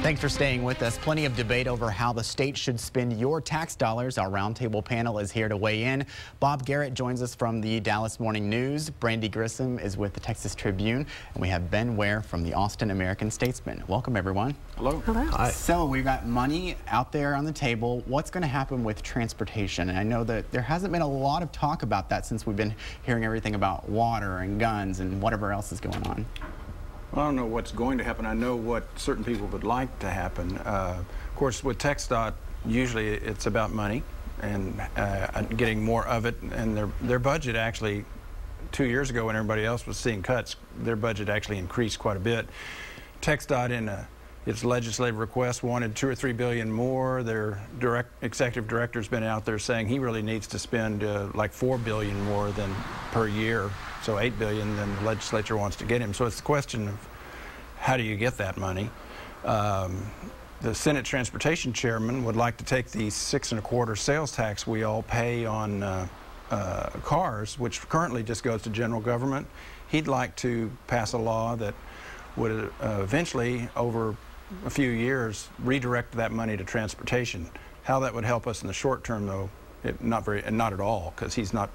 Thanks for staying with us. Plenty of debate over how the state should spend your tax dollars. Our roundtable panel is here to weigh in. Bob Garrett joins us from the Dallas Morning News. Brandy Grissom is with the Texas Tribune. And we have Ben Ware from the Austin American-Statesman. Welcome, everyone. Hello. Hello. Hi. So we've got money out there on the table. What's going to happen with transportation? And I know that there hasn't been a lot of talk about that since we've been hearing everything about water and guns and whatever else is going on. Well, I don't know what's going to happen. I know what certain people would like to happen. Of course, with TxDOT, usually it's about money and getting more of it. And their budget actually, 2 years ago when everybody else was seeing cuts, their budget actually increased quite a bit. TxDOT in its legislative request wanted $2 or $3 billion more. Their executive director's been out there saying he really needs to spend like $4 billion more than per year. So $8 billion than the legislature wants to get him. So it's the question of how do you get that money? The Senate Transportation Chairman would like to take the 6 1/4 sales tax we all pay on cars, which currently just goes to general government. He'd like to pass a law that would eventually, over a few years, redirect that money to transportation. How that would help us in the short term, though, not at all, because he's not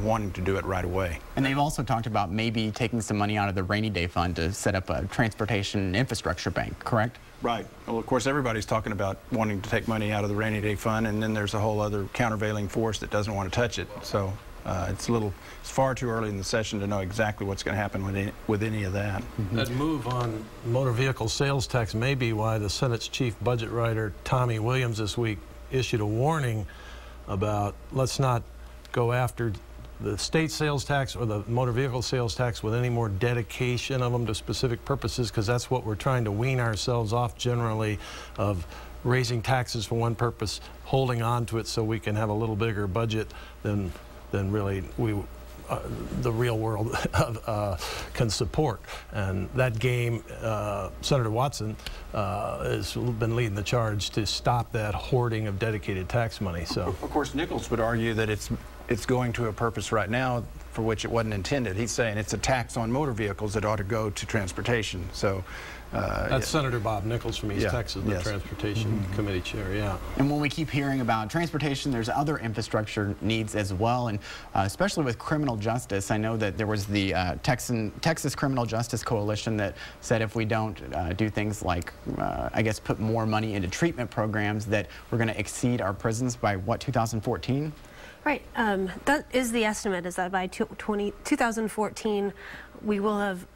wanting to do it right away. And they've also talked about maybe taking some money out of the rainy day fund to set up a transportation infrastructure bank, correct? Right. Well, of course, everybody's talking about wanting to take money out of the rainy day fund, and then there's a whole other countervailing force that doesn't want to touch it. So it's far too early in the session to know exactly what's going to happen with any of that. Mm-hmm. That move on motor vehicle sales tax may be why the Senate's chief budget writer, Tommy Williams, this week issued a warning about let's not go after the state sales tax or the motor vehicle sales tax with any more dedication of them to specific purposes, because that's what we're trying to wean ourselves off generally of raising taxes for one purpose, holding on to it so we can have a little bigger budget than really the real world can support. And that game, Senator Watson has been leading the charge to stop that hoarding of dedicated tax money. So, of course, Nichols would argue that it's going to a purpose right now for which it wasn't intended. He's saying it's a tax on motor vehicles that ought to go to transportation. So that's Senator Bob Nichols from East Texas, the Transportation Committee chair, yeah. And when we keep hearing about transportation, there's other infrastructure needs as well, and especially with criminal justice. I know that there was the Texas Criminal Justice Coalition that said if we don't do things like, I guess, put more money into treatment programs, that we're going to exceed our prisons by, what, 2014? Right. That is the estimate, is that by 2014, we will have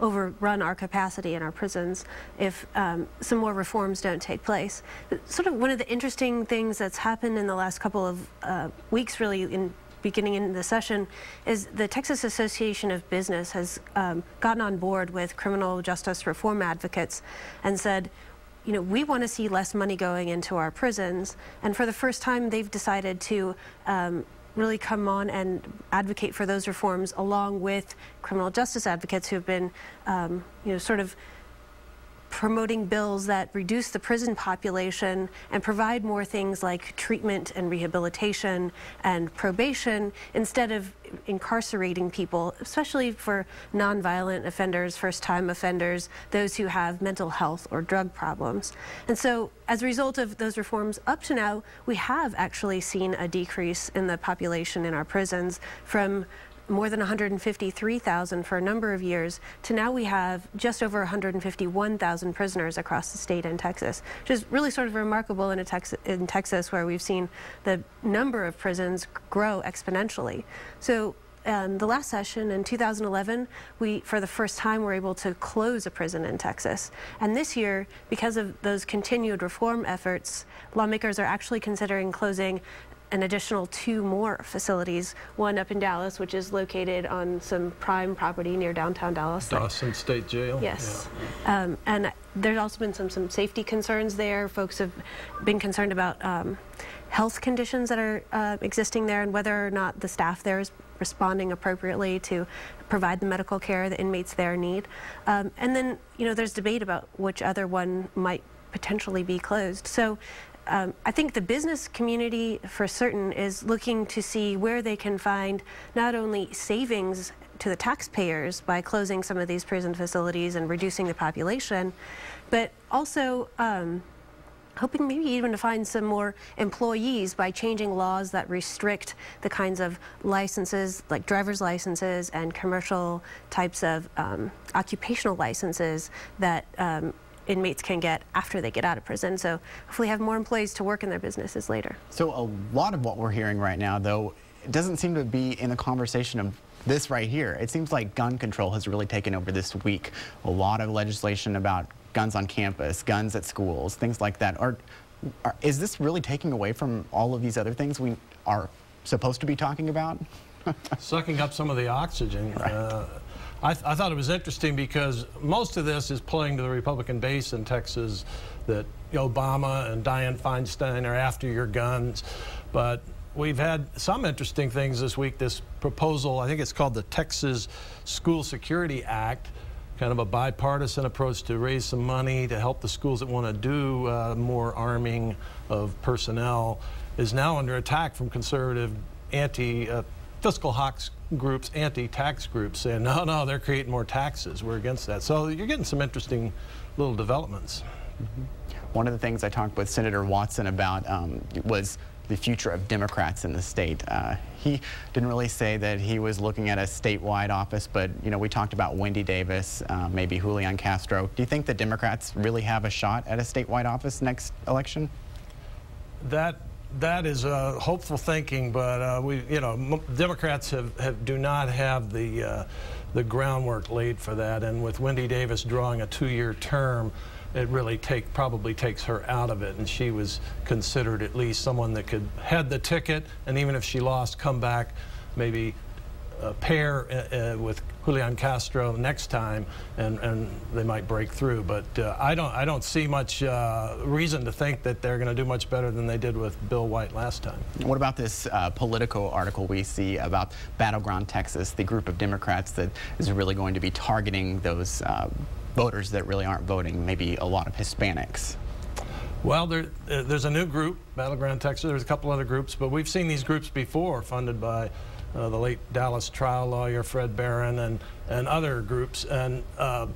overrun our capacity in our prisons if some more reforms don't take place. Sort of one of the interesting things that's happened in the last couple of weeks, really, beginning in the session, is the Texas Association of Business has gotten on board with criminal justice reform advocates and said, you know, we want to see less money going into our prisons, and for the first time they've decided to really come on and advocate for those reforms along with criminal justice advocates who have been, you know, sort of promoting bills that reduce the prison population and provide more things like treatment and rehabilitation and probation instead of incarcerating people, especially for nonviolent offenders, first-time offenders, those who have mental health or drug problems. And so as a result of those reforms, up to now, we have actually seen a decrease in the population in our prisons from more than 153,000 for a number of years to now we have just over 151,000 prisoners across the state in Texas, which is really sort of remarkable in Texas, where we've seen the number of prisons grow exponentially. So the last session in 2011, we, for the first time, were able to close a prison in Texas. And this year, because of those continued reform efforts, lawmakers are actually considering closing an additional 2 more facilities, one up in Dallas, which is located on some prime property near downtown Dallas. Dawson State Jail? Yes. Yeah. And there's also been some safety concerns there. Folks have been concerned about health conditions that are existing there and whether or not the staff there is responding appropriately to provide the medical care the inmates there need. And then, you know, there's debate about which other one might potentially be closed. So I think the business community for certain is looking to see where they can find not only savings to the taxpayers by closing some of these prison facilities and reducing the population, but also hoping maybe even to find some more employees by changing laws that restrict the kinds of licenses, like driver's licenses and commercial types of occupational licenses that inmates can get after they get out of prison. So hopefully have more employees to work in their businesses later. So a lot of what we're hearing right now, though, it doesn't seem to be in the conversation of this right here. It seems like gun control has really taken over this week. A lot of legislation about guns on campus, guns at schools, things like that. Is this really taking away from all of these other things we are supposed to be talking about? Sucking up some of the oxygen. Right. I thought it was interesting because most of this is playing to the Republican base in Texas, that Obama and Dianne Feinstein are after your guns. But we've had some interesting things this week. This proposal, I think it's called the Texas School Security Act, kind of a bipartisan approach to raise some money to help the schools that want to do more arming of personnel, is now under attack from conservative fiscal hawks groups, anti-tax groups, saying, no, they're creating more taxes. We're against that. So you're getting some interesting little developments. Mm-hmm. One of the things I talked with Senator Watson about was the future of Democrats in the state. He didn't really say that he was looking at a statewide office, but we talked about Wendy Davis, maybe Julian Castro. Do you think the Democrats really have a shot at a statewide office next election? That is hopeful thinking, but Democrats do not have the groundwork laid for that, and with Wendy Davis drawing a 2-year term, it really probably takes her out of it, and she was considered at least someone that could head the ticket, and even if she lost, come back, maybe pair with Julian Castro next time, and they might break through. But I don't see much reason to think that they're going to do much better than they did with Bill White last time. What about this Politico article we see about Battleground Texas, the group of Democrats that is really going to be targeting those voters that really aren't voting, maybe a lot of Hispanics? Well, there's a new group, Battleground Texas. There's a couple other groups, but we've seen these groups before, funded by the late Dallas trial lawyer Fred Barron and other groups. And a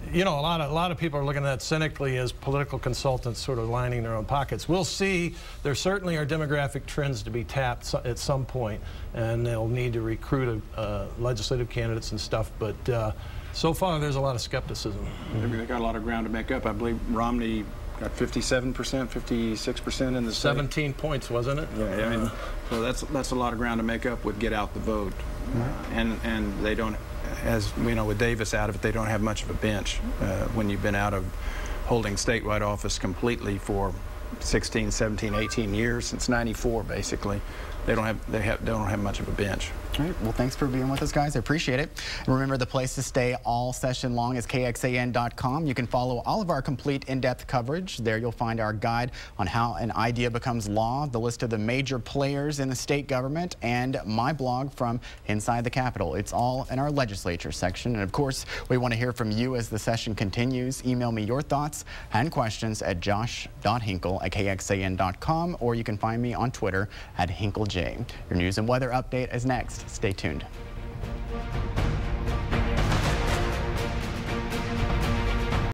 lot of people are looking at that cynically as political consultants sort of lining their own pockets. We'll see. There certainly are demographic trends to be tapped at some point, and they'll need to recruit legislative candidates and stuff. But so far, there's a lot of skepticism. They've got a lot of ground to make up. I believe Romney got 57%, 56% in the state. 17 points, wasn't it? Yeah, I mean, so that's a lot of ground to make up with get out the vote. And they don't, as we know with Davis out of it, they don't have much of a bench when you've been out of holding statewide office completely for 16, 17, 18 years, since 94 basically. They don't have much of a bench. All right, well, thanks for being with us, guys. I appreciate it. And remember, the place to stay all session long is KXAN.com. You can follow all of our complete in-depth coverage. There you'll find our guide on how an idea becomes law, the list of the major players in the state government, and my blog from inside the Capitol. It's all in our legislature section. And of course, we want to hear from you as the session continues. Email me your thoughts and questions at josh.hinkle@kxan.com, or you can find me on Twitter at HinkleJ. Your news and weather update is next. Stay tuned.